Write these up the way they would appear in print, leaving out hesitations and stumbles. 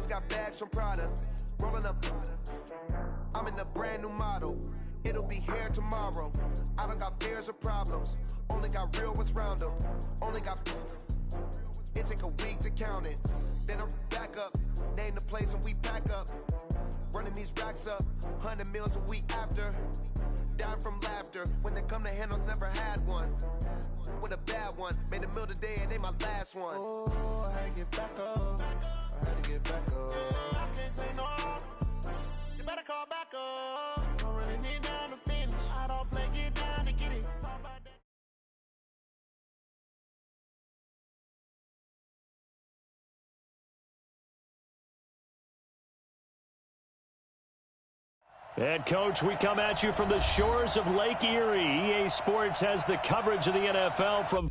got bags from Prada, rolling up. I'm in a brand new model. It'll be here tomorrow. I don't got fears or problems. Only got real ones round them. Only got. It take a week to count it. Then I'm back up. Name the place and we pack up. Running these racks up. 100 meals a week after. Down from laughter. When they come to handles, never had one. With a bad one. Made a meal today and they my last one. Oh, I had to get back up. I had to get back up. I can't take no off. You better call back up. Don't really need down to finish. I don't play, get down to get it. Talk about that. And, Coach, we come at you from the shores of Lake Erie. EA Sports has the coverage of the NFL from...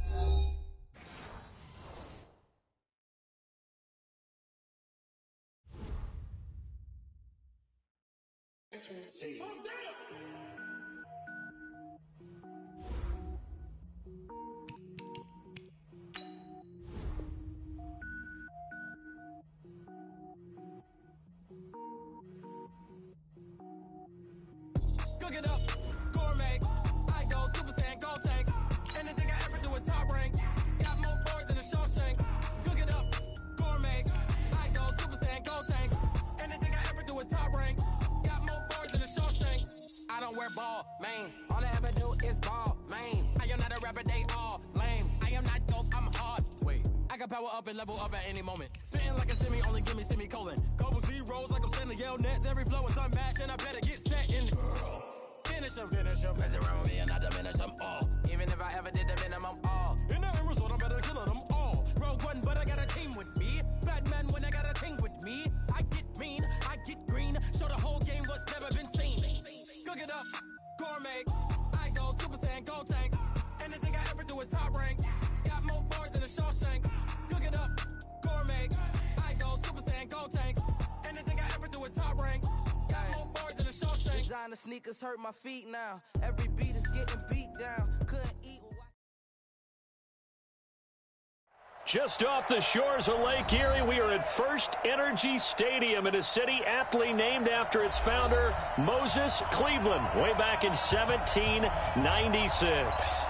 Cook it up, gourmet. I go Super Saiyan, gold tank. Anything I ever do is top rank. Got more boys in the Shawshank. Cook it up, gourmet. I go Super Saiyan, gold tank. Anything I ever do is top rank. Got more boys in the Shawshank. I don't wear ball mains. All I ever do is ball main. I am not a rapper, they all lame. I am not dope, I'm hard. Wait, I can power up and level up at any moment. Spitting like a semi, only give me semicolon. Couple zeros like I'm sending yell nets. Every flow is unmatched and I better get set in. Finish them. Mess around with me and I diminish them all. Even if I ever did the minimum all. In the end result, I better kill them all. Rogue One, but I got a team with me. Batman when I got a thing with me. I get mean, I get green. Show the whole game what's never been seen. Cook it up, gourmet. I go Super Saiyan, gold tank. Anything I ever do is top rank. Got more bars in the Shawshank. Cook it up, gourmet. I go Super Saiyan, gold tank. Anything I ever do is top rank. Designer sneakers hurt my feet now. Every beat is getting beat down. Couldn't eat. Just off the shores of Lake Erie, we are at First Energy Stadium in a city aptly named after its founder, Moses Cleveland, way back in 1796.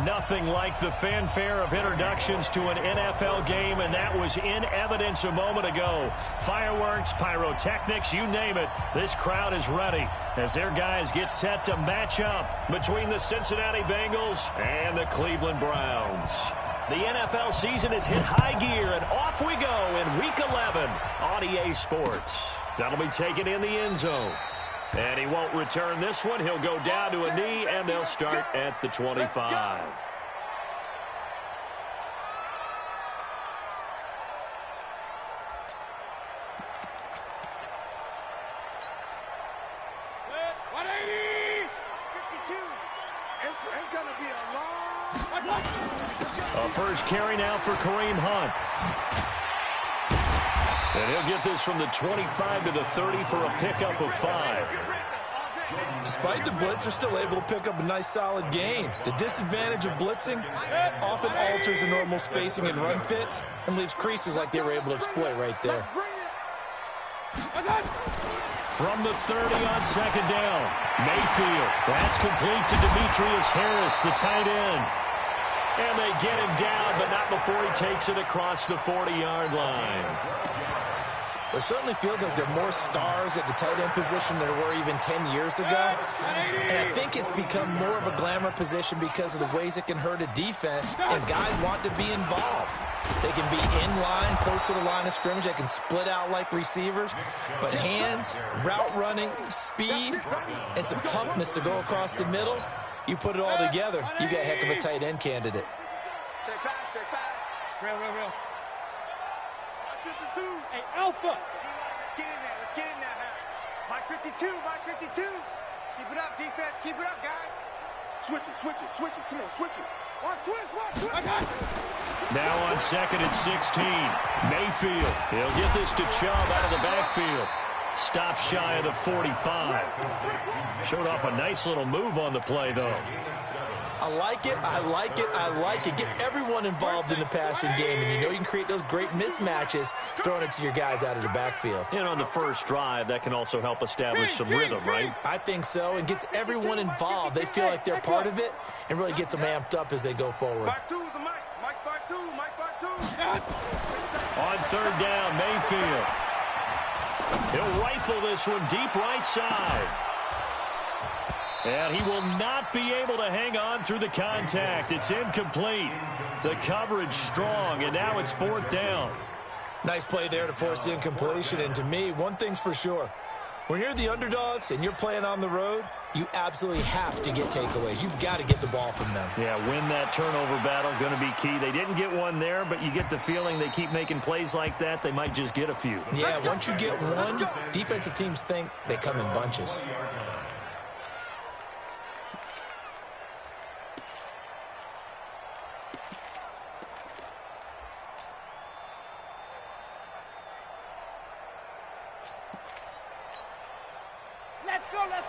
Nothing like the fanfare of introductions to an NFL game, and that was in evidence a moment ago. Fireworks, pyrotechnics, you name it. This crowd is ready as their guys get set to match up between the Cincinnati Bengals and the Cleveland Browns. The NFL season has hit high gear, and off we go in Week 11 on EA Sports. That'll be taken in the end zone. And he won't return this one. He'll go down to a knee, and they'll start at the 25. It's going to be a long... A first carry now for Kareem Hunt. And he'll get this from the 25 to the 30 for a pickup of 5. Despite the blitz, they're still able to pick up a nice, solid gain. The disadvantage of blitzing often alters the normal spacing and run fits and leaves creases like they were able to exploit right there. From the 30 on second down, Mayfield. That's complete to Demetrius Harris, the tight end. And they get him down, but not before he takes it across the 40-yard line. It certainly feels like there are more stars at the tight end position than there were even 10 years ago. And I think it's become more of a glamour position because of the ways it can hurt a defense, and guys want to be involved. They can be in line, close to the line of scrimmage. They can split out like receivers. But hands, route running, speed, and some toughness to go across the middle, you put it all together, you got a heck of a tight end candidate. Check back. Real. 52. Hey, Alpha. Let's get in there. Mike 52. Keep it up, defense. Keep it up, guys. Switch it. Come on, switch it. Watch twist. Now on second and 16. Mayfield. He'll get this to Chubb out of the backfield. Stop shy of the 45. Showed off a nice little move on the play, though. I like it. I like it. I like it. Get everyone involved in the passing game, and you know you can create those great mismatches throwing it to your guys out of the backfield. And on the first drive, that can also help establish some rhythm, right? I think so, and gets everyone involved. They feel like they're part of it and really gets them amped up as they go forward. On third down, Mayfield. He'll rifle this one deep right side. And he will not be able to hang on through the contact. It's incomplete. The coverage strong, and now it's fourth down. Nice play there to force the incompletion. And to me, one thing's for sure. When you're the underdogs and you're playing on the road, you absolutely have to get takeaways. You've got to get the ball from them. Yeah, win that turnover battle, going to be key. They didn't get one there, but you get the feeling they keep making plays like that, they might just get a few. Yeah, once you get one, defensive teams think they come in bunches.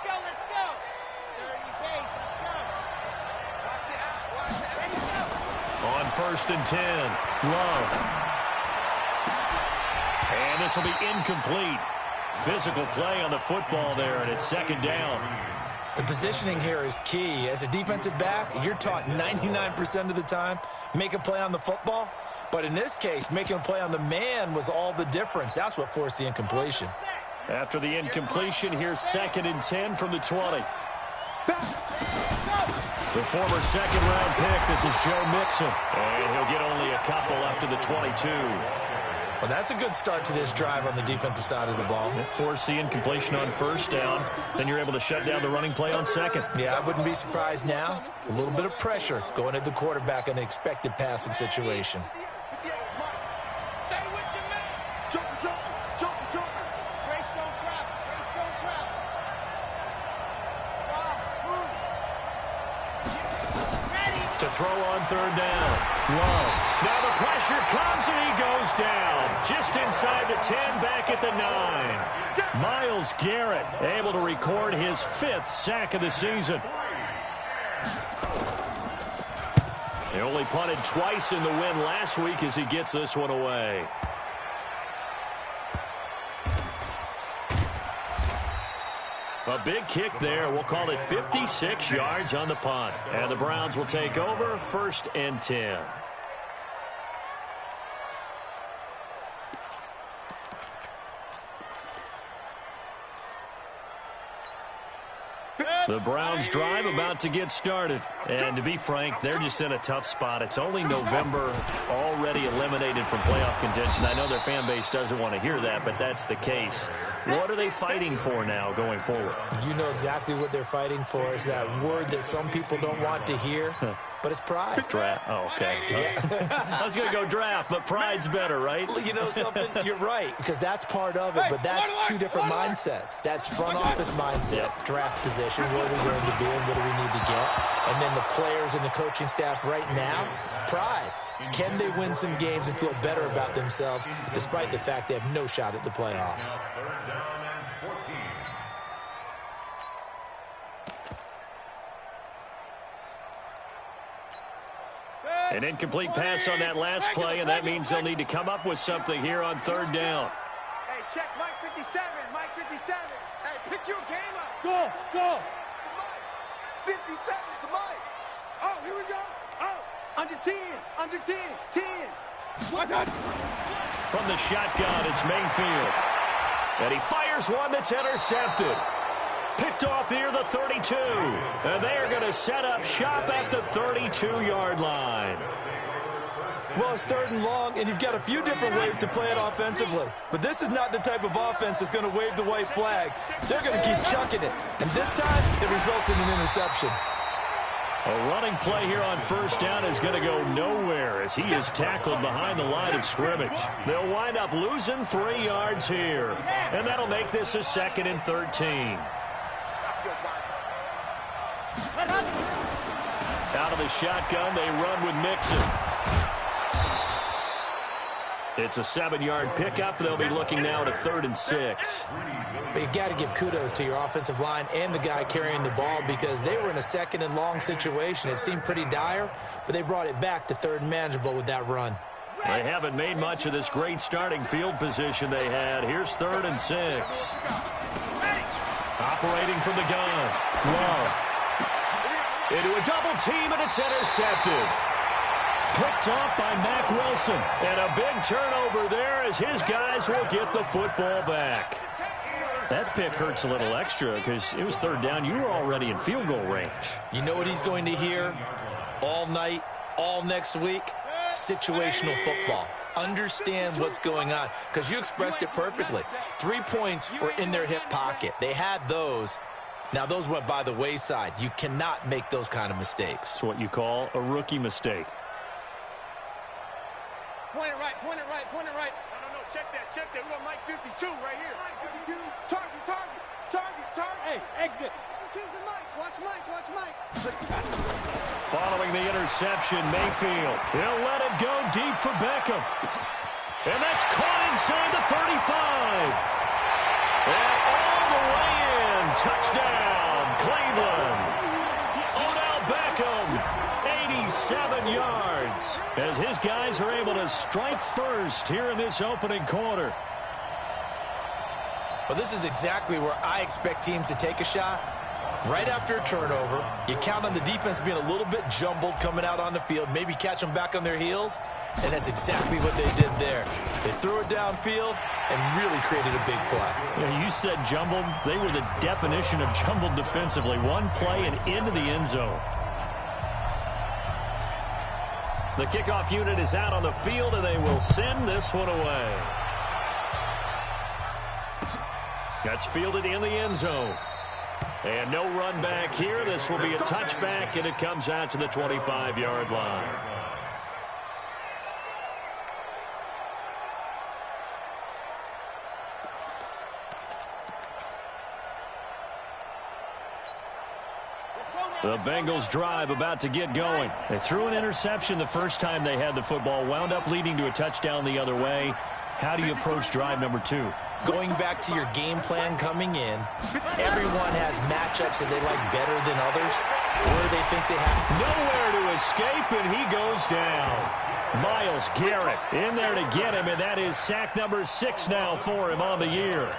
Let's go. 30 base, let's go. Watch it. Ready, go. On first and 10, Love. And this will be incomplete. Physical play on the football there, and it's second down. The positioning here is key. As a defensive back, you're taught 99% of the time, make a play on the football. But in this case, making a play on the man was all the difference. That's what forced the incompletion. After the incompletion, here's second and 10 from the 20. The former second-round pick, this is Joe Mixon. And he'll get only a couple up to the 22. Well, that's a good start to this drive on the defensive side of the ball. Force the incompletion on first down. Then you're able to shut down the running play on second. Yeah, I wouldn't be surprised now. A little bit of pressure going at the quarterback in an expected passing situation. To throw on third down. Love. Now the pressure comes and he goes down. Just inside the 10, back at the 9. Myles Garrett able to record his 5th sack of the season. He only punted twice in the win last week as he gets this one away. A big kick there. We'll call it 56 yards on the punt. And the Browns will take over first and 10. The Browns drive about to get started. And to be frank, they're just in a tough spot. It's only November, already eliminated from playoff contention. I know their fan base doesn't want to hear that, but that's the case. What are they fighting for now going forward? You know exactly what they're fighting for. Is that word that some people don't want to hear, but it's pride. Draft. Oh, okay. Yeah. I was going to go draft, but pride's better, right? You know something? You're right, because that's part of it, but that's two different mindsets. That's front office mindset, draft position, where are we going to be and what do we need to get? And then the players and the coaching staff right now, pride. Can they win some games and feel better about themselves despite the fact they have no shot at the playoffs? An incomplete pass on that last play, and that means they'll need to come up with something here on third down. Hey, check Mike 57. Mike 57. Hey, pick your game up. Go. 57 to Mike. Oh, here we go. Oh, under 10. 10. From the shotgun, it's Mayfield. And he fires one that's intercepted. Picked off near the 32. And they are going to set up shop at the 32-yard line. Well, it's third and long, and you've got a few different ways to play it offensively. But this is not the type of offense that's going to wave the white flag. They're going to keep chucking it. And this time, it results in an interception. A running play here on first down is going to go nowhere as he is tackled behind the line of scrimmage. They'll wind up losing 3 yards here. And that'll make this a 2nd and 13. Out of the shotgun, they run with Mixon. It's a 7-yard pickup. They'll be looking now at a 3rd and 6. But you got to give kudos to your offensive line and the guy carrying the ball because they were in a 2nd and long situation. It seemed pretty dire, but they brought it back to 3rd and manageable with that run. They haven't made much of this great starting field position they had. Here's 3rd and 6. Operating from the gun. Love. Into a double team, and it's intercepted. Picked off by Mack Wilson. And a big turnover there as his guys will get the football back. That pick hurts a little extra because it was 3rd down. You were already in field goal range. You know what he's going to hear all night, all next week? Situational football. Understand what's going on because you expressed it perfectly. 3 points were in their hip pocket. They had those. Now, those went by the wayside. You cannot make those kind of mistakes. It's what you call a rookie mistake. Point it right, point it right, point it right. No, check that. We got Mike 52 right here. Mike 52. Target. Hey, exit. Watch Mike. Following the interception, Mayfield. He'll let it go deep for Beckham. And that's caught inside the 35. And all the way in. Touchdown, Cleveland. Odell Beckham, 87 yards. As his guys are able to strike first here in this opening quarter. Well, this is exactly where I expect teams to take a shot. Right after a turnover, you count on the defense being a little bit jumbled coming out on the field, maybe catch them back on their heels, and that's exactly what they did there. They threw it downfield and really created a big play. Yeah, you said jumbled. They were the definition of jumbled defensively. One play and into the end zone. The kickoff unit is out on the field, and they will send this one away. That's fielded in the end zone. And no run back here. This will be a touchback, and it comes out to the 25-yard line. The Bengals drive about to get going. They threw an interception the first time they had the football, wound up leading to a touchdown the other way. How do you approach drive number 2? Going back to your game plan coming in, everyone has matchups that they like better than others, or they think they have nowhere to escape, and he goes down. Myles Garrett in there to get him, and that is sack number 6 now for him on the year.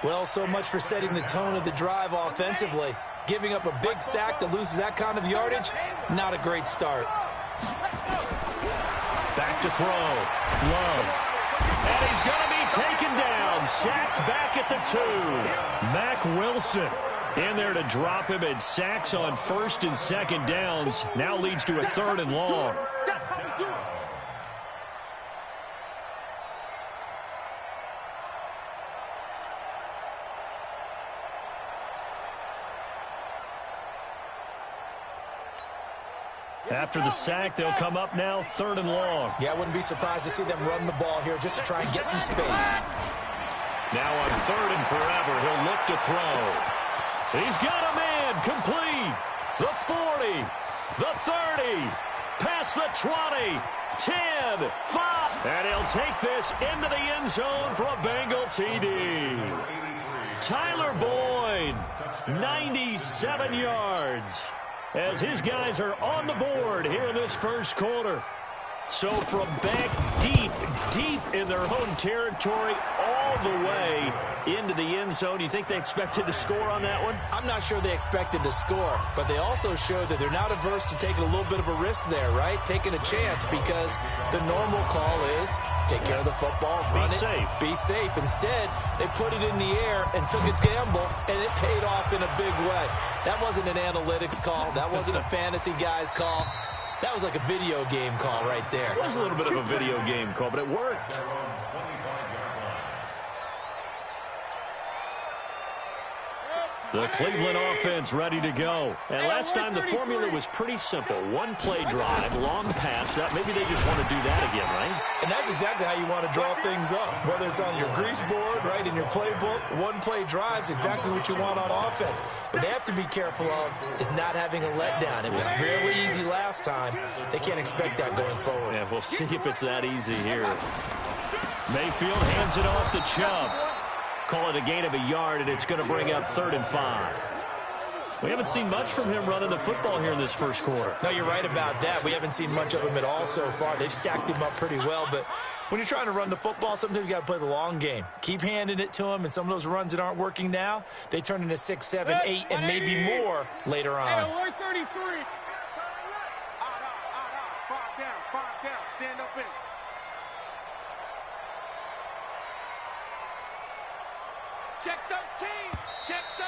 Well, so much for setting the tone of the drive offensively. Giving up a big sack that loses that kind of yardage, not a great start. Back to throw. Love. And he's going to be taken down. Sacked back at the 2. Mack Wilson in there to drop him, and sacks on 1st and 2nd downs. Now leads to a 3rd and long. After the sack, they'll come up now 3rd and long. Yeah, I wouldn't be surprised to see them run the ball here just to try and get some space. Now on 3rd and forever, he'll look to throw. He's got a man complete. The 40, the 30, past the 20, 10, 5. And he'll take this into the end zone for a Bengal TD. Tyler Boyd, 97 yards. As his guys are on the board here in this first quarter. So from back deep in their own territory, all the way into the end zone. You think they expected to score on that one? I'm not sure they expected to score, but they also showed that they're not averse to taking a little bit of a risk there, right? Taking a chance, because the normal call is take care of the football, run it, safe. Be safe. Instead, they put it in the air and took a gamble, and it paid off in a big way. That wasn't an analytics call. That wasn't a fantasy guy's call. That was like a video game call right there. It was a little bit of a video game call, but it worked. The Cleveland offense ready to go. And last time the formula was pretty simple. One play drive, long pass. Maybe they just want to do that again, right? And that's exactly how you want to draw things up. Whether it's on your grease board, right, in your playbook, one play drive's exactly what you want on offense. What they have to be careful of is not having a letdown. It was really easy last time. They can't expect that going forward. Yeah, we'll see if it's that easy here. Mayfield hands it off to Chubb. Call it a gain of a yard, and it's going to bring up 3rd and 5. We haven't seen much from him running the football here in this first quarter. No, you're right about that. We haven't seen much of him at all so far. They've stacked him up pretty well, but when you're trying to run the football, sometimes you got to play the long game. Keep handing it to him, and some of those runs that aren't working now, they turn into 6, 7, 8, and maybe more later on. Hey, 33. Five down. Stand up in. Check 13. Check 13.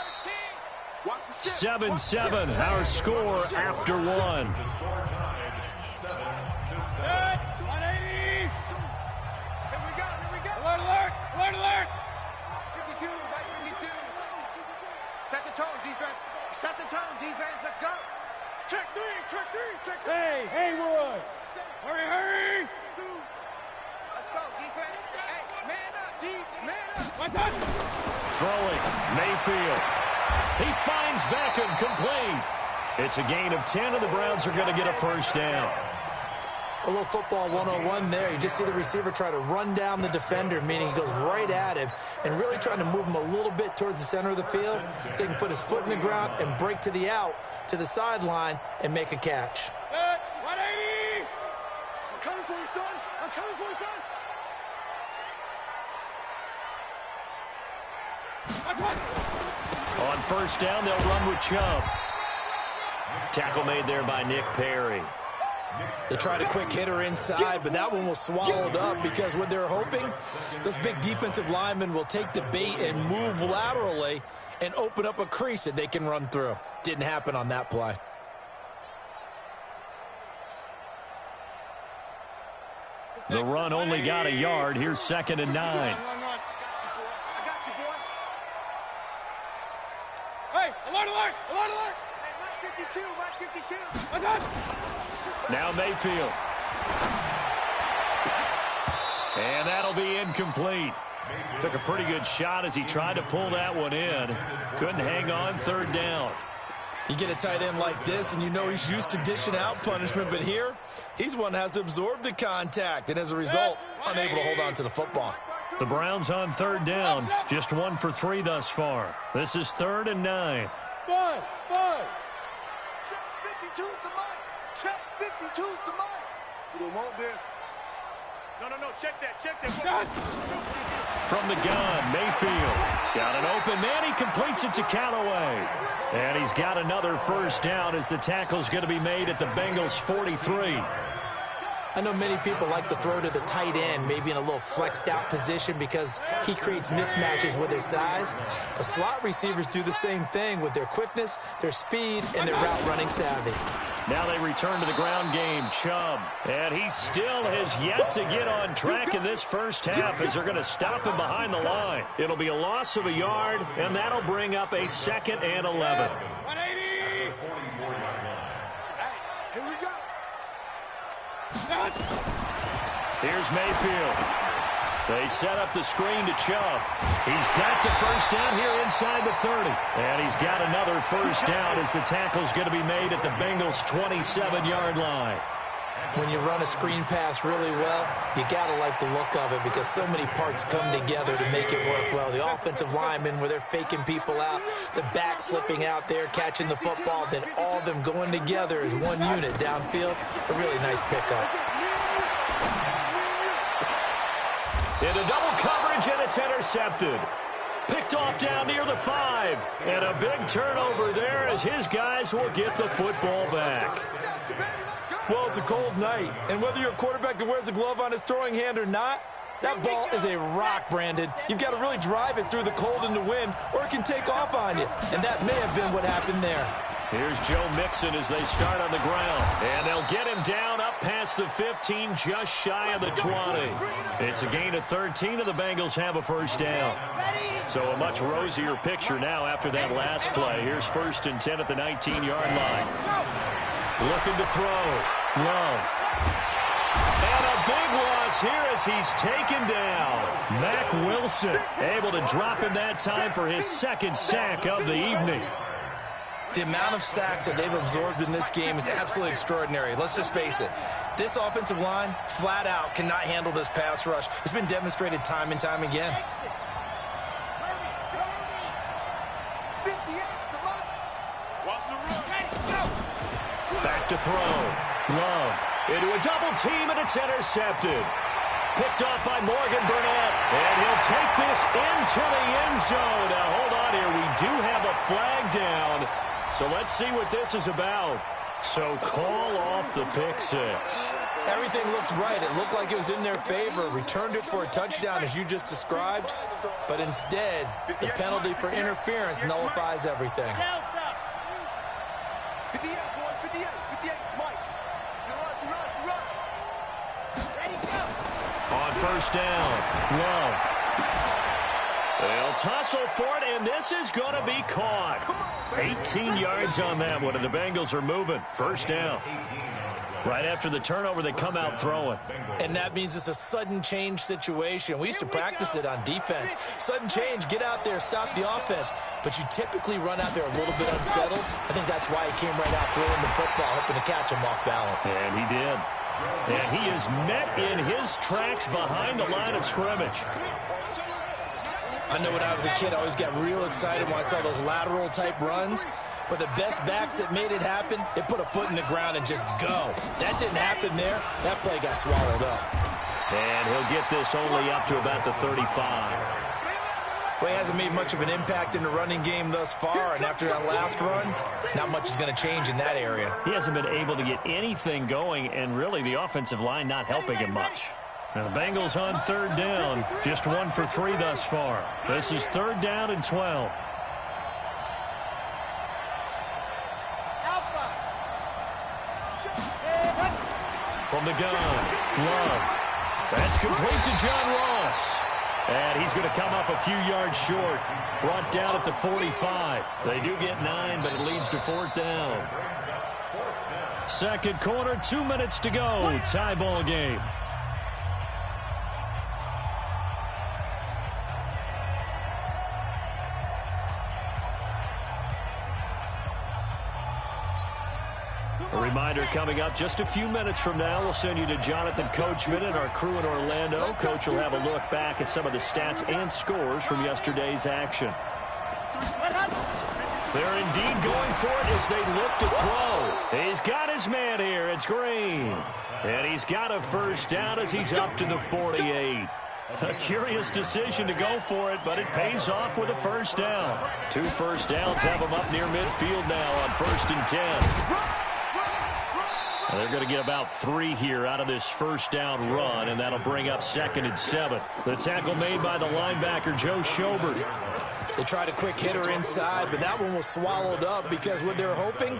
7-7, our score after 1. 180. Here we go. Alert. 52, right 52. Set the tone, defense. Let's go. Check three. Hey, Haywood. Hurry. Let's go, defense. Hey, man up, D. Man up. Throwing, Mayfield. He finds Beckham complete. It's a gain of 10, and the Browns are going to get a first down. A little football 101 there. You just see the receiver try to run down the defender, meaning he goes right at him and really trying to move him a little bit towards the center of the field so he can put his foot in the ground and break to the out, to the sideline, and make a catch. 180. I'm coming for you, son. On first down, they'll run with Chubb. Tackle made there by Nick Perry. They tried a quick hitter inside, but that one was swallowed up because what they're hoping, those big defensive linemen will take the bait and move laterally and open up a crease that they can run through. Didn't happen on that play. The run only got a yard. Here's 2nd and 9. I got you, boy. Hey, alert. Hey, Mike 52. Now Mayfield. And that'll be incomplete. Took a pretty good shot as he tried to pull that one in. Couldn't hang on, 3rd down. You get a tight end like this, and you know he's used to dishing out punishment, but here, he's one that has to absorb the contact, and as a result, unable to hold on to the football. The Browns on 3rd down. Just 1 for 3 thus far. This is 3rd and 9. Five. Check 52's the mic. Check 52's the mic. We don't want this. No, check that. From the gun, Mayfield. He's got an open man. He completes it to Callaway. And he's got another first down as the tackle's going to be made at the Bengals' 43. I know many people like to throw to the tight end, maybe in a little flexed out position because he creates mismatches with his size. But slot receivers do the same thing with their quickness, their speed, and their route running savvy. Now they return to the ground game. Chubb. And he still has yet to get on track in this first half as they're going to stop him behind the line. It'll be a loss of a yard, and that'll bring up a 2nd and 11. 180. Hey, here we go. Here's Mayfield. They set up the screen to Chubb. He's got the first down here inside the 30. And he's got another first down as the tackle's going to be made at the Bengals' 27-yard line. When you run a screen pass really well, you got to like the look of it because so many parts come together to make it work well. The offensive linemen, where they're faking people out, the back slipping out there, catching the football, then all of them going together as one unit downfield. A really nice pickup. Into double coverage, and it's intercepted. Picked off down near the 5. And a big turnover there as his guys will get the football back. Well, it's a cold night, and whether you're a quarterback that wears a glove on his throwing hand or not, that ball is a rock, Brandon. You've got to really drive it through the cold and the wind, or it can take off on you, and that may have been what happened there. Here's Joe Mixon as they start on the ground, and they'll get him down up past the 15, just shy of the 20. It's a gain of 13, and the Bengals have a first down. So a much rosier picture now after that last play. Here's 1st and 10 at the 19-yard line. Looking to throw. Love. And a big loss here as he's taken down. Mack Wilson able to drop him that time for his 2nd sack of the evening. The amount of sacks that they've absorbed in this game is absolutely extraordinary. Let's just face it. This offensive line, flat out, cannot handle this pass rush. It's been demonstrated time and time again. Back to throw. Love into a double team, and it's intercepted. Picked off by Morgan Burnett, and he'll take this into the end zone. Now, hold on here. We do have a flag down, so let's see what this is about. So call off the pick six. Everything looked right. It looked like it was in their favor. Returned it for a touchdown, as you just described, but instead, the penalty for interference nullifies everything. On first down, Love. They'll tussle for it, and this is going to be caught. 18 yards on that one, and the Bengals are moving. First down. Right after the turnover, they come out throwing. And that means it's a sudden change situation. We used to practice it on defense. Sudden change, get out there, stop the offense. But you typically run out there a little bit unsettled. I think that's why he came right out throwing the football, hoping to catch him off balance. And he did. And he is met in his tracks behind the line of scrimmage. I know when I was a kid, I always got real excited when I saw those lateral-type runs. But the best backs that made it happen, they put a foot in the ground and just go. That didn't happen there. That play got swallowed up. And he'll get this only up to about the 35. Well, he hasn't made much of an impact in the running game thus far, and after that last run, not much is going to change in that area. He hasn't been able to get anything going, and really the offensive line not helping him much. Now the Bengals on third down, just 1 for 3 thus far. This is third down and 12. From the gun, Love. That's complete to John Ross. And he's going to come up a few yards short. Brought down at the 45. They do get 9, but it leads to fourth down. Second quarter, 2 minutes to go. Tie ball game. A reminder coming up just a few minutes from now, we'll send you to Jonathan Coachman and our crew in Orlando. Coach will have a look back at some of the stats and scores from yesterday's action. They're indeed going for it as they look to throw. He's got his man here. It's Green. And he's got a first down as he's up to the 48. A curious decision to go for it, but it pays off with a first down. 2 first downs have him up near midfield now on 1st and 10. And they're going to get about 3 here out of this first down run, and that'll bring up 2nd and 7. The tackle made by the linebacker, Joe Schobert. They tried a quick hitter inside, but that one was swallowed up because what they're hoping,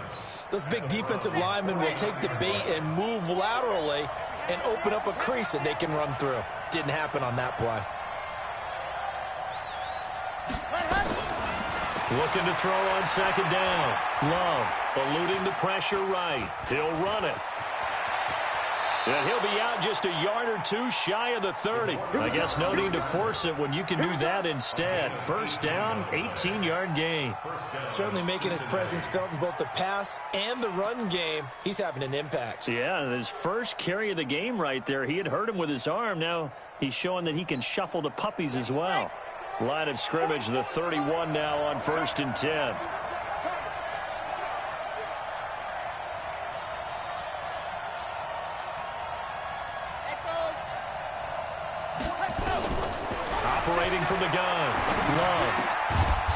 those big defensive linemen will take the bait and move laterally and open up a crease that they can run through. Didn't happen on that play. Looking to throw on 2nd down. Love eluding the pressure right. He'll run it. And he'll be out just a yard or 2 shy of the 30. I guess no need to force it when you can do that instead. First down, 18-yard gain. Certainly making his presence felt in both the pass and the run game. He's having an impact. Yeah, and his first carry of the game right there, he had hurt him with his arm. Now he's showing that he can shuffle the puppies as well. Line of scrimmage, the 31 now on 1st and 10. Operating from the gun, Love.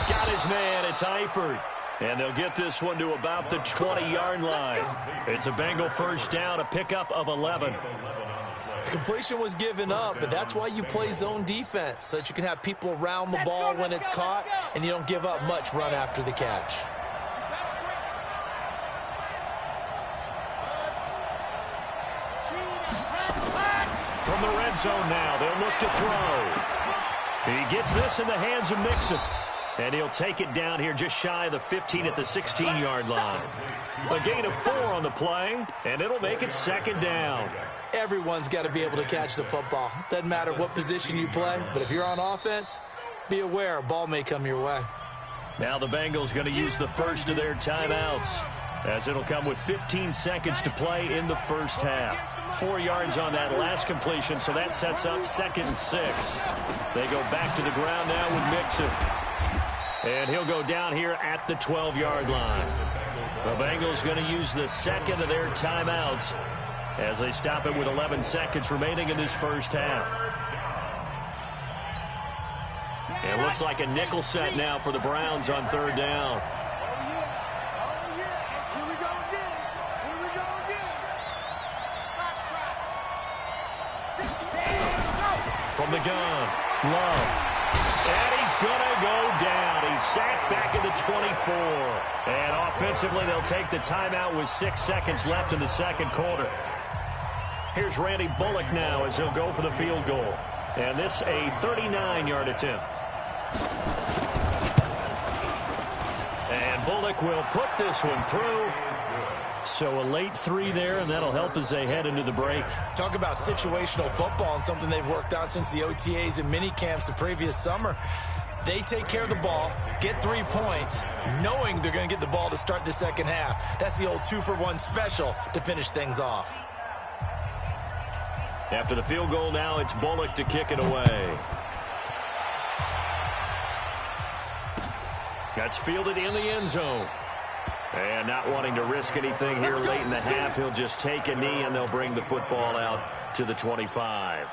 Got his man, it's Eifert. And they'll get this one to about the 20-yard line. It's a Bengal first down, a pickup of 11. Completion was given up, but that's why you play zone defense, so that you can have people around the ball when it's caught, and you don't give up much run after the catch. From the red zone now, they'll look to throw. He gets this in the hands of Mixon. And he'll take it down here just shy of the 15 at the 16-yard line. A gain of 4 on the play, and it'll make it 2nd down. Everyone's got to be able to catch the football. Doesn't matter what position you play, but if you're on offense, be aware a ball may come your way. Now the Bengals going to use the first of their timeouts, as it'll come with 15 seconds to play in the first half. 4 yards on that last completion, so that sets up 2nd and 6. They go back to the ground now with Mixon. And he'll go down here at the 12-yard line. The Bengals going to use the second of their timeouts as they stop it with 11 seconds remaining in this first half. It looks like a nickel set now for the Browns on 3rd down. From the gun, Love. And he's going to go down. He's sacked back in the 24. And offensively, they'll take the timeout with 6 seconds left in the second quarter. Here's Randy Bullock now as he'll go for the field goal. And this a 39-yard attempt. And Bullock will put this one through. So a late 3 there, and that'll help as they head into the break. Talk about situational football and something they've worked on since the OTAs and mini camps the previous summer. They take care of the ball, get 3 points, knowing they're going to get the ball to start the second half. That's the old 2-for-1 special to finish things off. After the field goal now, it's Bullock to kick it away. That's fielded in the end zone. And not wanting to risk anything here late in the half, he'll just take a knee and they'll bring the football out to the 25.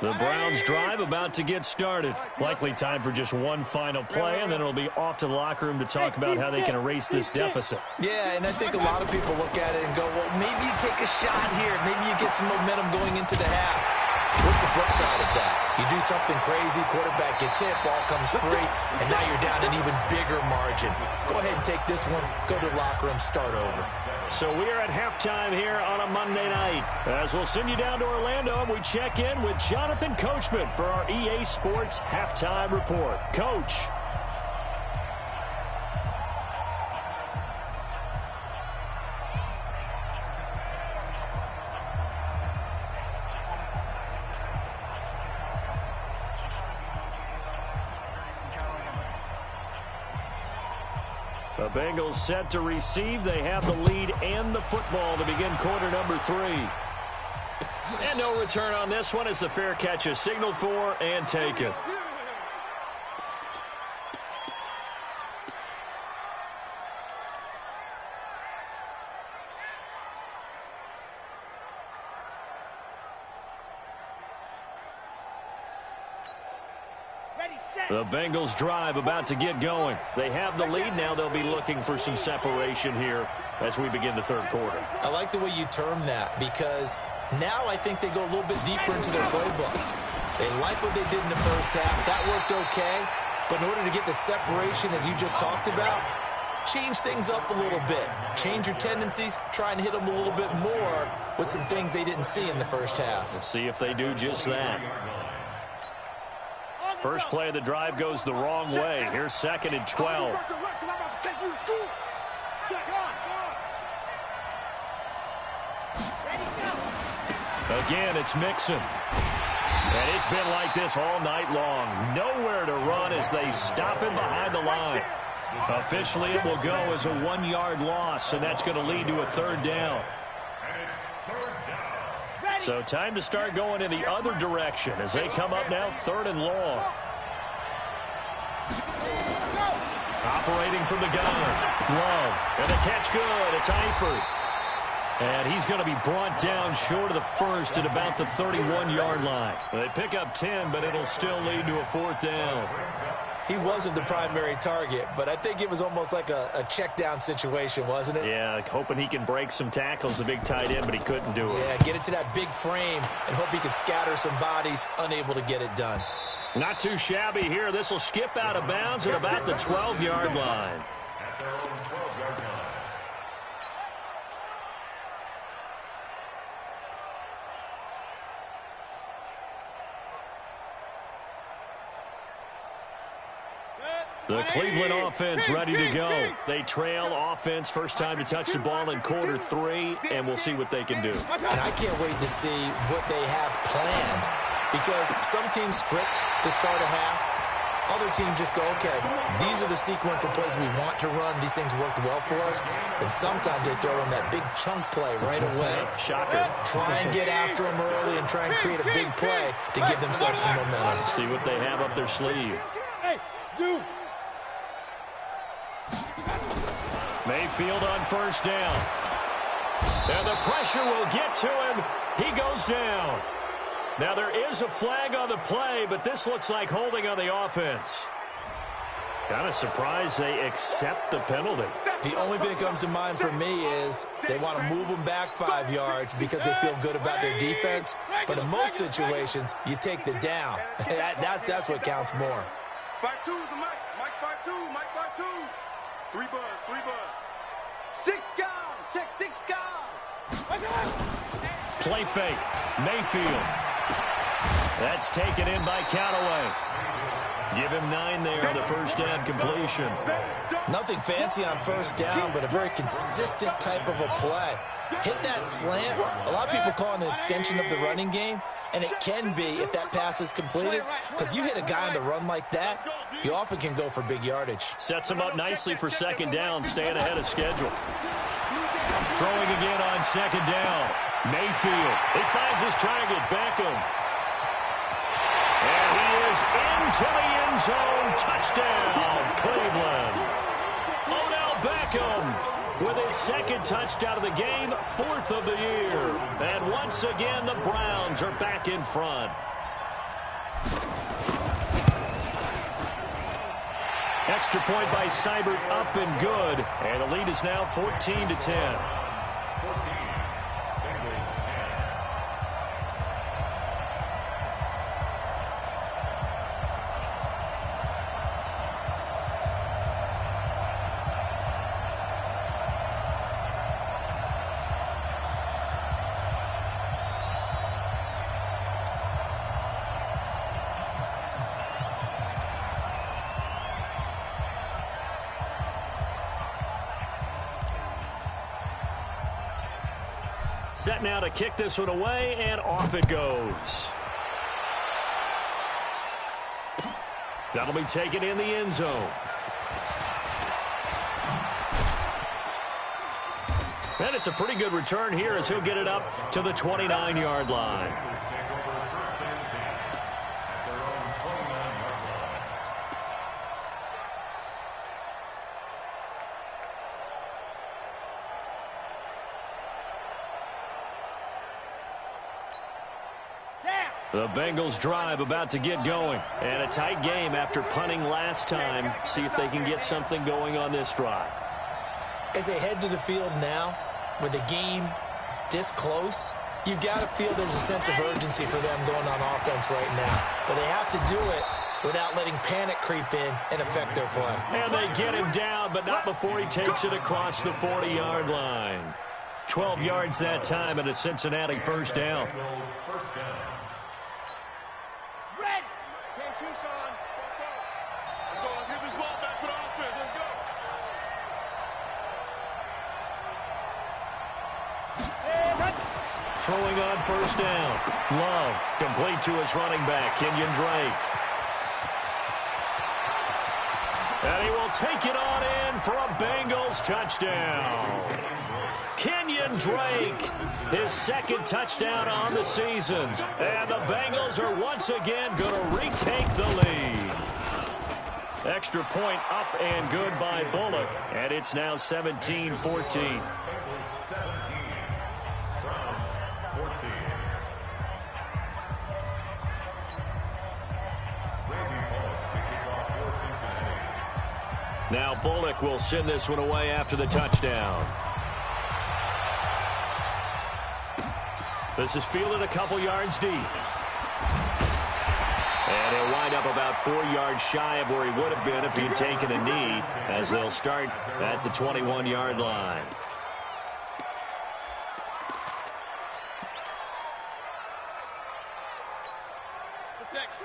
The Browns drive about to get started. Likely time for just one final play, and then it'll be off to the locker room to talk about how they can erase this deficit. Yeah, and I think a lot of people look at it and go, well, maybe you take a shot here. Maybe you get some momentum going into the half. What's the flip side of that? You do something crazy, quarterback gets hit, ball comes free, and now you're down an even bigger margin. Go ahead and take this one, go to the locker room, start over. So we are at halftime here on a Monday night. As we'll send you down to Orlando, and we check in with Jonathan Coachman for our EA Sports Halftime Report. Coach. The Bengals set to receive. They have the lead and the football to begin quarter number 3. And no return on this one as the fair catch is signaled for and taken. The Bengals drive about to get going. They have the lead. Now they'll be looking for some separation here as we begin the third quarter. I like the way you term that because now I think they go a little bit deeper into their playbook. They like what they did in the first half. That worked okay. But in order to get the separation that you just talked about, change things up a little bit. Change your tendencies. Try and hit them a little bit more with some things they didn't see in the first half. Let's see if they do just that. First play of the drive goes the wrong way. Here's 2nd and 12. Again, it's Mixon. And it's been like this all night long. Nowhere to run as they stop him behind the line. Officially, it will go as a 1-yard loss, and that's going to lead to a 3rd down. So time to start going in the other direction as they come up now 3rd and long. Operating from the gun. Love. And the catch good. It's Eifert. And he's going to be brought down short of the first at about the 31-yard line. They pick up 10, but it'll still lead to a 4th down. He wasn't the primary target, but I think it was almost like a check down situation, wasn't it? Yeah, hoping he can break some tackles, the big tight end, but he couldn't do it. Yeah, get it to that big frame and hope he can scatter some bodies, unable to get it done. Not too shabby here. This will skip out of bounds at about the 12-yard line. The Cleveland offense ready to go. They trail offense first time to touch the ball in quarter 3, and we'll see what they can do. And I can't wait to see what they have planned because some teams script to start a half. Other teams just go, okay, these are the sequence of plays we want to run. These things worked well for us. And sometimes they throw in that big chunk play right away. Shocker. Try and get after them early and try and create a big play to give themselves some momentum. See what they have up their sleeve. Mayfield on first down. And the pressure will get to him. He goes down. Now, there is a flag on the play, but this looks like holding on the offense. Kind of surprised they accept the penalty. The only thing that comes to mind for me is they want to move them back 5 yards because they feel good about their defense. But in most situations, you take the down. That's what counts more. 5-2 is the Mike. Mike 5-2. Mike 5-2. 3 buzz. 3 buzz. 6 guard. Check 6 guard. Play fake. Mayfield. That's taken in by Callaway. Give him 9 there on the first down completion. Nothing fancy on first down, but a very consistent type of a play. Hit that slant. A lot of people call it an extension of the running game, and it can be if that pass is completed, because you hit a guy on the run like that, you often can go for big yardage. Sets him up nicely for second down, staying ahead of schedule. Throwing again on second down. Mayfield. He finds his target, Beckham. And he is into the end zone. Touchdown, Cleveland. Odell Beckham with his second touchdown of the game, 4th of the year. And once again, the Browns are back in front. Extra point by Seibert, up and good. And the lead is now 14-10. Set now to kick this one away, and off it goes. That'll be taken in the end zone. And it's a pretty good return here as he'll get it up to the 29-yard line. The Bengals drive about to get going. And a tight game after punting last time. See if they can get something going on this drive. As they head to the field now, with the game this close, you've got to feel there's a sense of urgency for them going on offense right now. But they have to do it without letting panic creep in and affect their play. And they get him down, but not before he takes it across the 40-yard line. 12 yards that time, and a Cincinnati first down. Throwing on first down. Love, complete to his running back, Kenyon Drake. And he will take it on in for a Bengals touchdown. Kenyon Drake, his second touchdown on the season. And the Bengals are once again going to retake the lead. Extra point up and good by Bullock. And it's now 17-14. Now Bullock will send this one away after the touchdown. This is fielded a couple yards deep. And he'll wind up about 4 yards shy of where he would have been if he had taken a knee, as they'll start at the 21-yard line.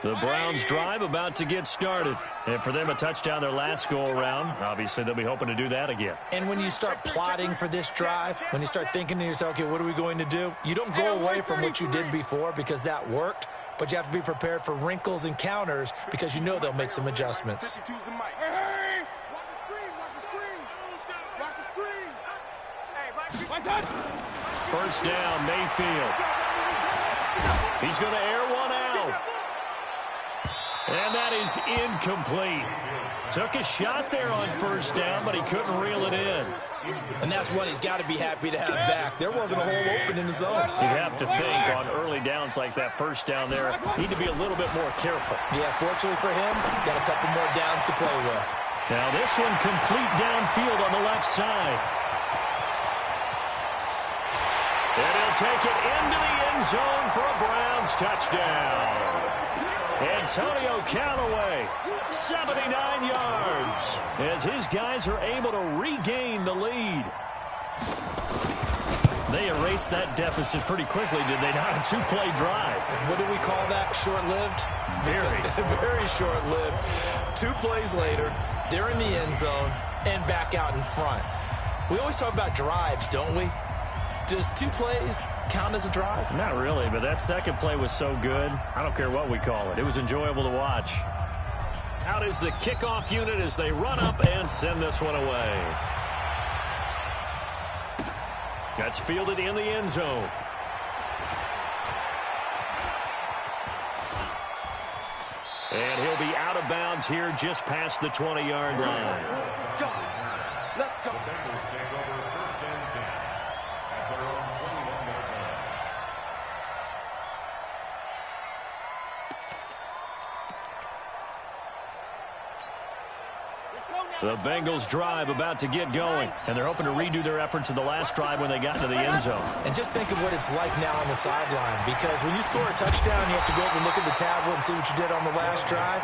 The Browns drive about to get started. And for them, a touchdown their last go-around. Obviously, they'll be hoping to do that again. And when you start plotting for this drive, when you start thinking to yourself, okay, what are we going to do? You don't go away from what you did before because that worked, but you have to be prepared for wrinkles and counters because you know they'll make some adjustments. First down, Mayfield. He's going to air one out. And that is incomplete. Took a shot there on first down, but he couldn't reel it in. And that's one he's got to be happy to have back. There wasn't a hole open in the zone. You'd have to think on early downs like that first down there, need to be a little bit more careful. Yeah, fortunately for him, got a couple more downs to play with. Now this one complete downfield on the left side. And he'll take it into the end zone for a Browns touchdown. Antonio Callaway, 79 yards, as his guys are able to regain the lead. They erased that deficit pretty quickly, did they not? A two-play drive. What do we call that? Short-lived? Very short-lived. 2 plays later, they're in the end zone and back out in front. We always talk about drives, don't we? Does 2 plays count as a drive? Not really, but that second play was so good. I don't care what we call it. It was enjoyable to watch. Out is the kickoff unit as they run up and send this one away. That's fielded in the end zone. And he'll be out of bounds here just past the 20-yard line. Let's go. Let's go. The Bengals drive about to get going, and they're hoping to redo their efforts in the last drive when they got into the end zone. And just think of what it's like now on the sideline, because when you score a touchdown, you have to go over and look at the tablet and see what you did on the last drive.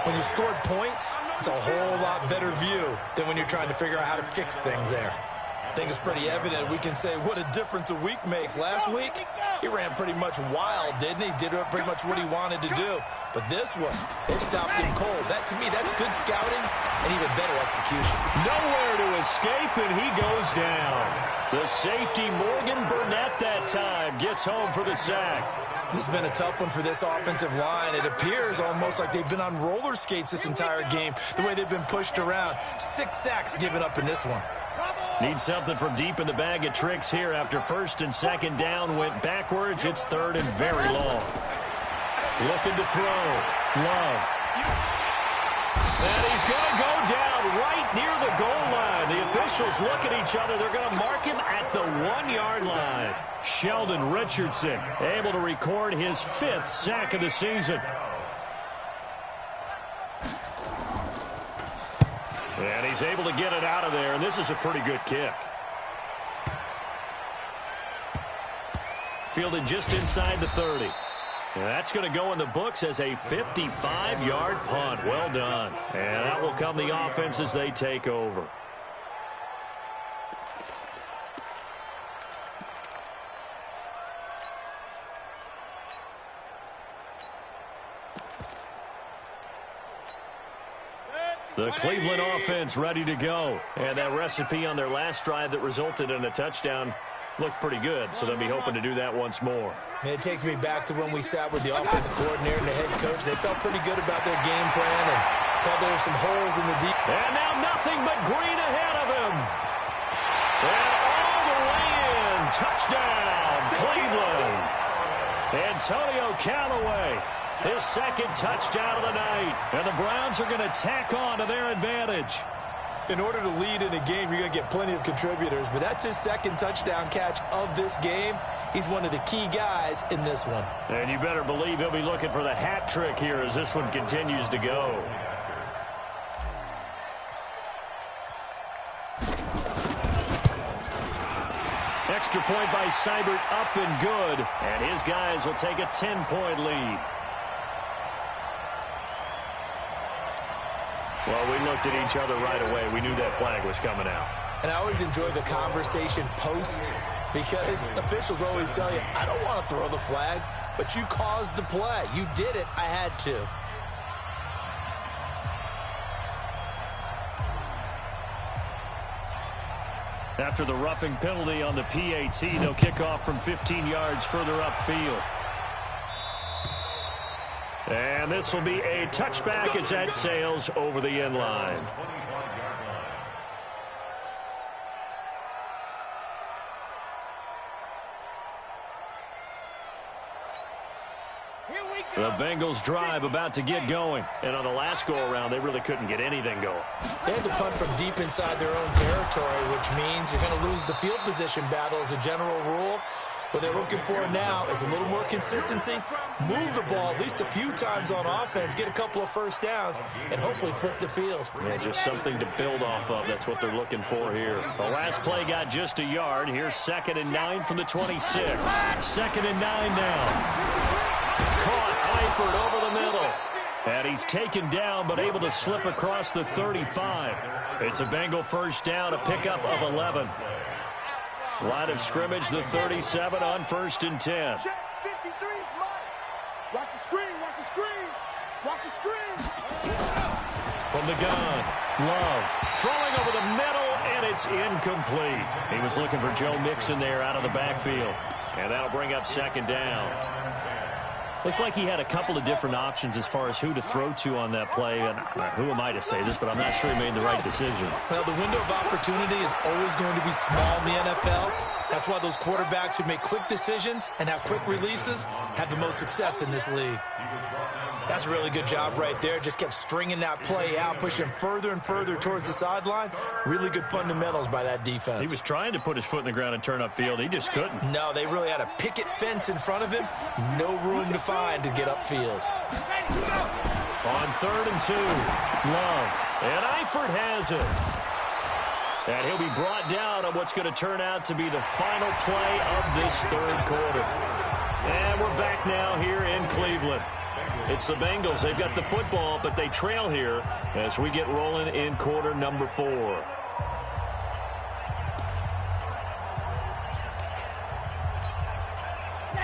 When you scored points, it's a whole lot better view than when you're trying to figure out how to fix things there. I think it's pretty evident. We can say what a difference a week makes. Last week, he ran pretty much wild, didn't he? Did pretty much what he wanted to do. But this one, they stopped him cold. That, to me, that's good scouting and even better execution. Nowhere to escape, and he goes down. The safety, Morgan Burnett, that time gets home for the sack. This has been a tough one for this offensive line. It appears almost like they've been on roller skates this entire game, the way they've been pushed around. 6 sacks given up in this one. Need something from deep in the bag of tricks here after first and second down went backwards. It's third and very long. Looking to throw. Love. And he's going to go down right near the goal line. The officials look at each other. They're going to mark him at the 1-yard line. Sheldon Richardson able to record his 5th sack of the season. And he's able to get it out of there, and this is a pretty good kick. Fielded just inside the 30. And that's going to go in the books as a 55-yard punt. Well done. And that will come the offense as they take over. The Cleveland offense ready to go. And that recipe on their last drive that resulted in a touchdown looked pretty good, so they'll be hoping to do that once more. It takes me back to when we sat with the offensive coordinator and the head coach. They felt pretty good about their game plan and thought there were some holes in the deep. And now nothing but green ahead of him. And all the way in. Touchdown, Cleveland. Antonio Callaway. His 2nd touchdown of the night. And the Browns are going to tack on to their advantage. In order to lead in a game, you're going to get plenty of contributors. But that's his 2nd touchdown catch of this game. He's one of the key guys in this one. And you better believe he'll be looking for the hat trick here as this one continues to go. Extra point by Seibert up and good. And his guys will take a 10-point lead. Well, we looked at each other right away. We knew that flag was coming out. And I always enjoy the conversation post because officials always tell you, I don't want to throw the flag. but you caused the play. You did it. I had to. After the roughing penalty on the PAT, they'll kick off from 15 yards further upfield. And this will be a touchback as that sails over the end line. The Bengals drive about to get going. And on the last go-around, they really couldn't get anything going. They had to punt from deep inside their own territory, which means you're going to lose the field position battle as a general rule. What they're looking for now is a little more consistency, move the ball at least a few times on offense, get a couple of first downs, and hopefully flip the field. Yeah, just something to build off of. That's what they're looking for here. The last play got just a yard. Here's 2nd and 9 from the 26. 2nd and 9 now. Caught Eifert over the middle. And he's taken down but able to slip across the 35. It's a Bengal first down, a pickup of 11. Line of scrimmage, the 37 on 1st and 10. Check 53 is mine. Watch the screen, watch the screen. Watch the screen. From the gun, Love throwing over the middle, and it's incomplete. He was looking for Joe Mixon there out of the backfield. And that'll bring up 2nd down. Looked like he had a couple of different options as far as who to throw to on that play. And who am I to say this, but I'm not sure he made the right decision. Well, the window of opportunity is always going to be small in the NFL. That's why those quarterbacks who make quick decisions and have quick releases have the most success in this league. That's a really good job right there. Just kept stringing that play out, pushing further and further towards the sideline. Really good fundamentals by that defense. He was trying to put his foot in the ground and turn upfield. He just couldn't. No, they really had a picket fence in front of him. No room to find to get upfield. On 3rd and 2, Love. And Eifert has it. And he'll be brought down on what's going to turn out to be the final play of this 3rd quarter. And we're back now here in Cleveland. It's the Bengals. They've got the football, but they trail here as we get rolling in quarter number 4.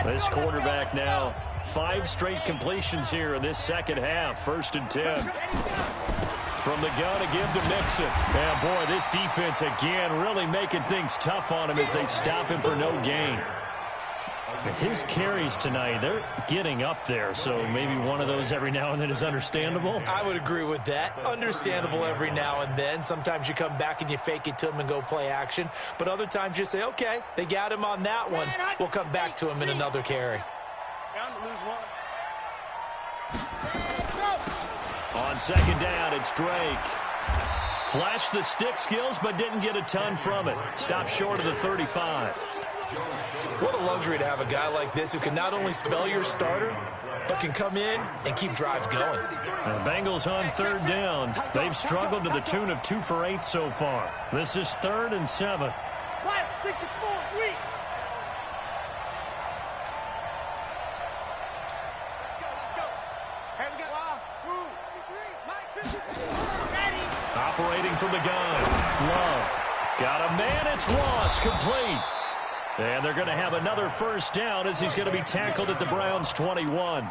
This quarterback now, 5 straight completions here in this second half. 1st and 10. From the gun to give to Mixon. And boy, this defense again really making things tough on him as they stop him for no gain. His carries tonight, they're getting up there, so maybe one of those every now and then is understandable. I would agree with that. Understandable every now and then. Sometimes you come back and you fake it to him and go play action. But other times you say, okay, they got him on that one. We'll come back to him in another carry. Bound to lose one. On 2nd down, it's Drake. Flashed the stick skills, but didn't get a ton from it. Stopped short of the 35. What a luxury to have a guy like this who can not only spell your starter, but can come in and keep drives going. The Bengals on 3rd down. They've struggled to the tune of 2 for 8 so far. This is 3rd and 7. 64, weak. Let's go. Hey, we got 53. Operating from the gun. Love. Got a man. It's Ross. Complete. And they're going to have another 1st down as he's going to be tackled at the Browns' 21.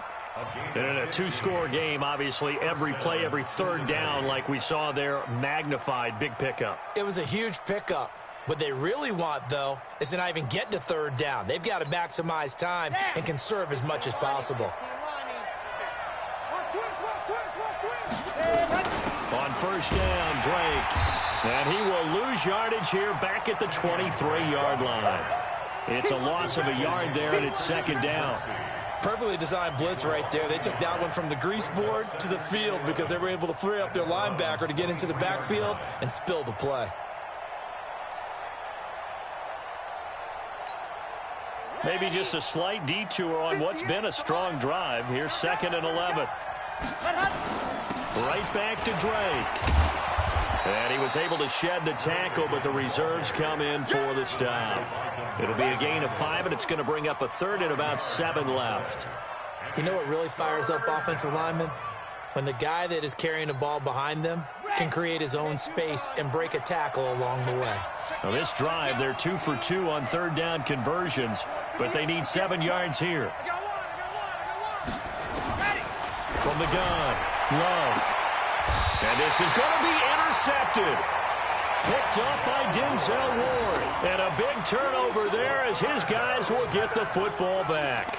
And in a 2-score game, obviously, every play, every 3rd down, like we saw there, magnified. Big pickup. It was a huge pickup. What they really want, though, is to not even get to 3rd down. They've got to maximize time and conserve as much as possible. On 1st down, Drake. And he will lose yardage here back at the 23-yard line. It's a loss of a yard there, and it's 2nd down. Perfectly designed blitz right there. They took that one from the grease board to the field because they were able to free up their linebacker to get into the backfield and spill the play. Maybe just a slight detour on what's been a strong drive. Here's 2nd and 11. Right back to Drake. And he was able to shed the tackle, but the reserves come in for the stop. It'll be a gain of 5, and it's going to bring up a 3rd and about 7 left. You know what really fires up offensive linemen? When the guy that is carrying the ball behind them can create his own space and break a tackle along the way. Now this drive, they're 2 for 2 on 3rd down conversions, but they need 7 yards here. From the gun, Love. And this is going to be intercepted. Picked up by Denzel Ward. And a big turnover there as his guys will get the football back.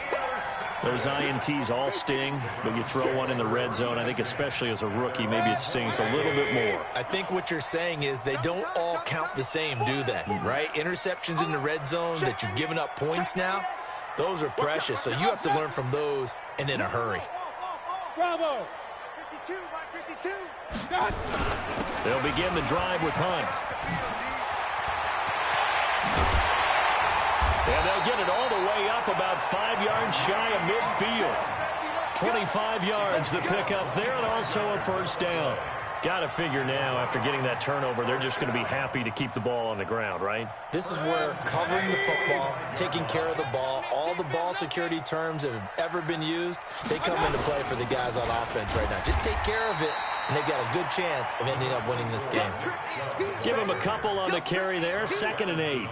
Those INTs all sting, but you throw one in the red zone, I think especially as a rookie, maybe it stings a little bit more. I think what you're saying is they don't all count the same, do they? Right? Interceptions in the red zone that you've given up points now, those are precious. So you have to learn from those and in a hurry. Bravo! 52 by 52. They'll begin the drive with Hunt. And they'll get it all the way up about 5 yards shy of midfield. 25 yards the pick up there, and also a first down. Got to figure now, after getting that turnover, they're just going to be happy to keep the ball on the ground, right? This is where covering the football, taking care of the ball, all the ball security terms that have ever been used, they come into play for the guys on offense right now. Just take care of it, and they've got a good chance of ending up winning this game. Give them a couple on the carry there, 2nd and 8.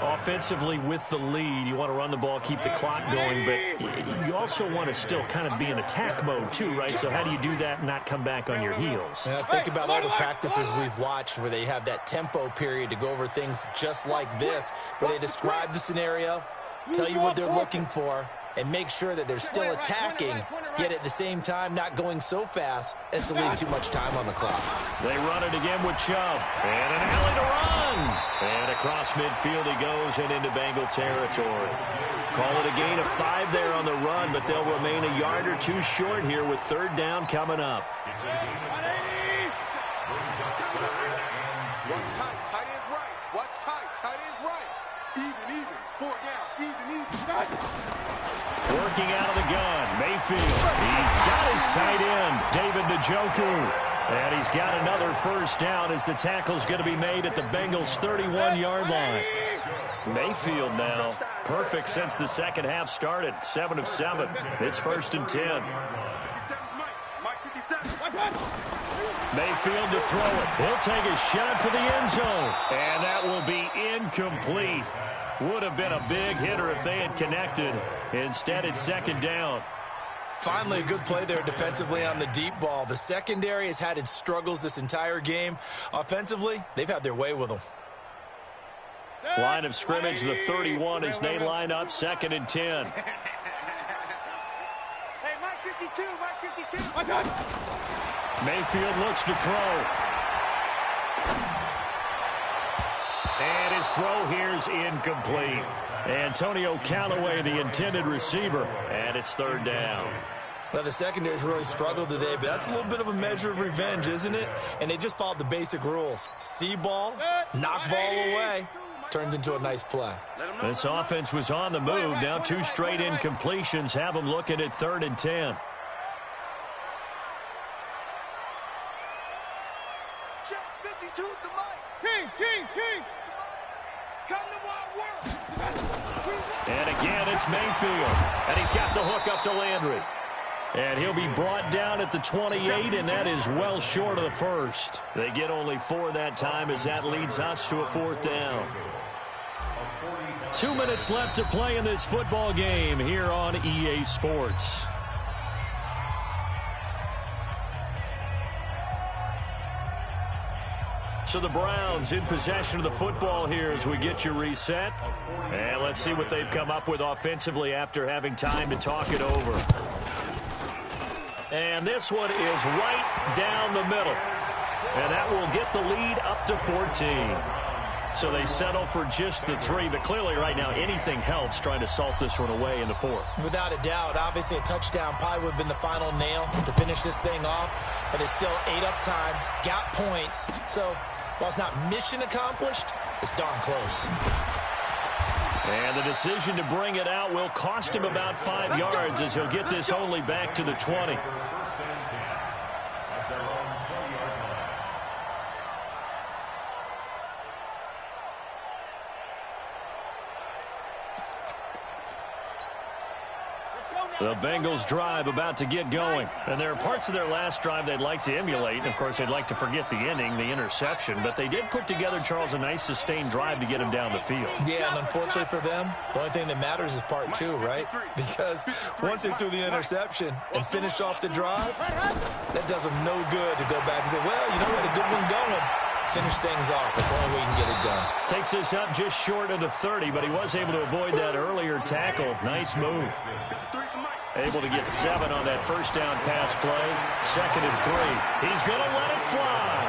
Offensively with the lead, you want to run the ball, keep the clock going, but you also want to still kind of be in attack mode too, right? So how do you do that and not come back on your heels? Think about all the practices we've watched where they have that tempo period to go over things just like this, where they describe the scenario, tell you what they're looking for, and make sure that they're still attacking, yet at the same time not going so fast as to leave too much time on the clock. They run it again with Chubb. And an alley to run. And across midfield he goes and into Bengal territory. Call it a gain of 5 there on the run, but they'll remain a yard or two short here with 3rd down coming up. What's tight? Tight is right. What's tight? Tight is right. Even. 4 down. Even. Working out of the gun, Mayfield. He's got his tight end, David Njoku. And he's got another first down as the tackle's going to be made at the Bengals' 31-yard line. Mayfield now, perfect since the second half started, 7 of 7. It's 1st and 10. Mayfield to throw it. He'll take a shot for the end zone. And that will be incomplete. Would have been a big hitter if they had connected. Instead, it's 2nd down. Finally, a good play there defensively on the deep ball. The secondary has had its struggles this entire game. Offensively, they've had their way with them. Line of scrimmage, the 31, as they line up 2nd and 10. Hey, Mike 52, Mike 52. Mayfield looks to throw. And his throw here's incomplete. Antonio Callaway, the intended receiver, and it's 3rd down. Well, the secondary's really struggled today, but that's a little bit of a measure of revenge, isn't it? And they just followed the basic rules. See ball, knock ball away. Turns into a nice play. This offense was on the move. Now 2 straight incompletions have them looking at 3rd and 10. Check 52 to Mike. King. Come to my work. And again, it's Mayfield. And he's got the hook up to Landry. And he'll be brought down at the 28, and that is well short of the first. They get only 4 that time as that leads us to a 4th down. 2 minutes left to play in this football game here on EA Sports. So the Browns in possession of the football here as we get you reset. And let's see what they've come up with offensively after having time to talk it over. And this one is right down the middle. And that will get the lead up to 14. So they settle for just the 3. But clearly right now anything helps trying to salt this one away in the 4th. Without a doubt, obviously a touchdown probably would have been the final nail to finish this thing off. But it's still 8 up time, got points. So while it's not mission accomplished, it's darn close. And the decision to bring it out will cost him about 5 yards as he'll get this only back to the 20. Let's go now. The Bengals drive about to get going. And there are parts of their last drive they'd like to emulate. And, of course, they'd like to forget the inning, the interception. But they did put together, Charles, a nice sustained drive to get him down the field. Yeah, and unfortunately for them, the only thing that matters is part two, right? Because once they threw the interception and finished off the drive, that does them no good to go back and say, well, you know what, a good one going. Finish things off. That's the only way you can get it done. Takes this up just short of the 30, but he was able to avoid that earlier tackle. Nice move. Able to get 7 on that first down pass play. 2nd and 3. He's going to let it fly.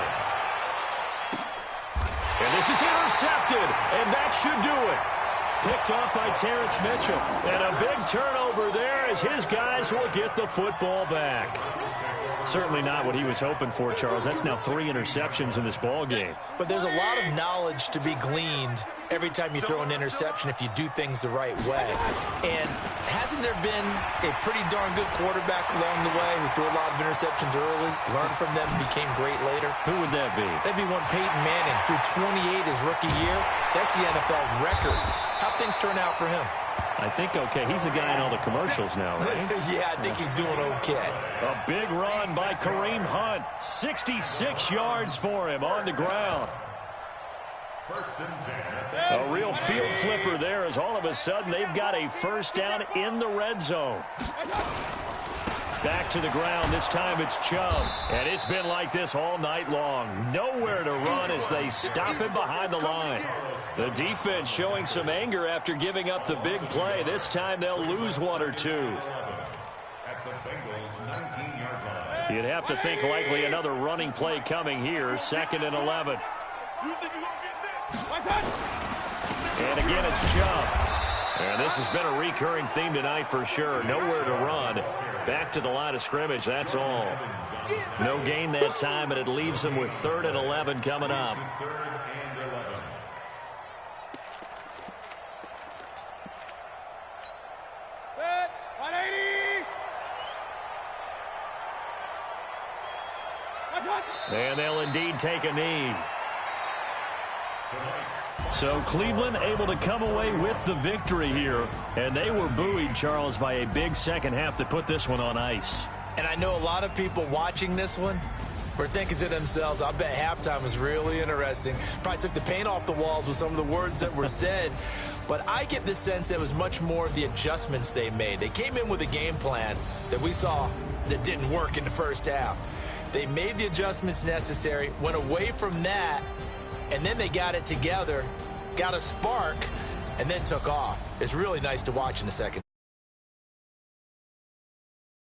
And this is intercepted, and that should do it. Picked off by Terrence Mitchell. And a big turnover there as his guys will get the football back. Certainly not what he was hoping for, Charles. That's now 3 interceptions in this ball game. But there's a lot of knowledge to be gleaned every time you throw an interception if you do things the right way. And hasn't there been a pretty darn good quarterback along the way who threw a lot of interceptions early, learned from them, became great later? Who would that be? That'd be one Peyton Manning. Threw 28 his rookie year. That's the NFL record. How'd things turn out for him? I think okay. He's a guy in all the commercials now, right? Yeah, I think he's doing okay. A big run by Kareem Hunt. 66 yards for him on the ground. A real field flipper there as all of a sudden they've got a first down in the red zone. Back to the ground. This time it's Chubb. And it's been like this all night long. Nowhere to run as they stop him behind the line. The defense showing some anger after giving up the big play. This time they'll lose 1 or 2. You'd have to think likely another running play coming here. 2nd and 11. And again it's Chubb. And this has been a recurring theme tonight for sure. Nowhere to run. Back to the line of scrimmage, that's all. No gain that time, and it leaves them with 3rd and 11 coming up. And they'll indeed take a knee. So Cleveland able to come away with the victory here. And they were buoyed, Charles, by a big second half to put this one on ice. And I know a lot of people watching this one were thinking to themselves, I bet halftime was really interesting. Probably took the paint off the walls with some of the words that were said. But I get the sense it was much more of the adjustments they made. They came in with a game plan that we saw that didn't work in the first half. They made the adjustments necessary, went away from that, and then they got it together, got a spark, and then took off. It's really nice to watch in the second.